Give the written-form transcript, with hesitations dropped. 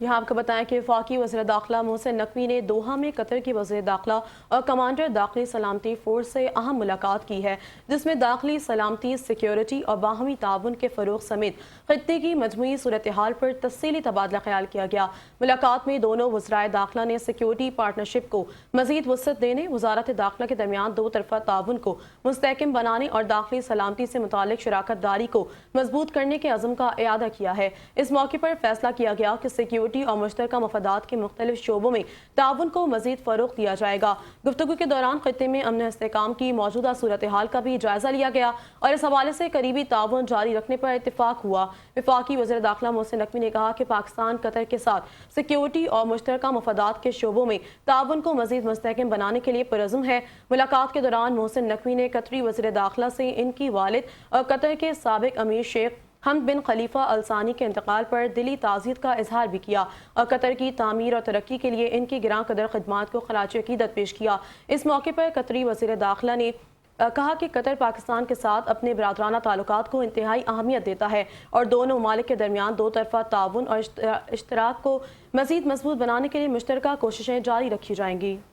یہاں آپ کو بتائیں کہ وفاقی وزیر داخلہ محسن نقوی نے دوحہ میں قطر کی وزیر داخلہ اور کمانڈر داخلی سلامتی فورس سے اہم ملاقات کی ہے، جس میں داخلی سلامتی، سیکیورٹی اور باہمی تعاون کے فروغ سمیت خطے کی مجموعی صورتحال پر تفصیلی تبادلہ خیال کیا گیا۔ ملاقات میں دونوں وزرائے داخلہ نے سیکیورٹی پارٹنرشپ کو مزید وسعت دینے، وزارت داخلہ کے درمیان دو طرفہ تعاون کو مستحکم بنانے اور داخلی سلامتی سے متعلق شراکت داری کو مضبوط کرنے کے عزم کا اعادہ کیا ہے۔ اس موقع پر فیصلہ کیا گیا کہ سیکیورٹی اور مشترکہ مفادات کے مختلف شعبوں میں تعاون کو مزید فروغ دیا جائے گا۔ گفتگو کے دوران خطے میں امن استحکام کی موجودہ صورتحال کا بھی جائزہ لیا گیا اور اس حوالے سے قریبی تعاون جاری رکھنے پر اتفاق ہوا۔ وفاقی وزیر داخلہ محسن نقوی نے کہا کہ پاکستان قطر کے ساتھ سیکیورٹی اور مشترکہ مفادات کے شعبوں میں تعاون کو مزید مستحکم بنانے کے لیے پرعزم ہے۔ ملاقات کے دوران محسن نقوی نے قطری وزیر داخلہ سے ان کی والد اور قطر کے سابق امیر شیخ حمد بن خلیفہ ال ثانی کے انتقال پر دلی تعزیت کا اظہار بھی کیا اور قطر کی تعمیر اور ترقی کے لیے ان کی گراں قدر خدمات کو خراج عقیدت پیش کیا۔ اس موقع پر قطری وزیر داخلہ نے کہا کہ قطر پاکستان کے ساتھ اپنے برادرانہ تعلقات کو انتہائی اہمیت دیتا ہے اور دونوں ممالک کے درمیان دو طرفہ تعاون اور اشتراک کو مزید مضبوط بنانے کے لیے مشترکہ کوششیں جاری رکھی جائیں گی۔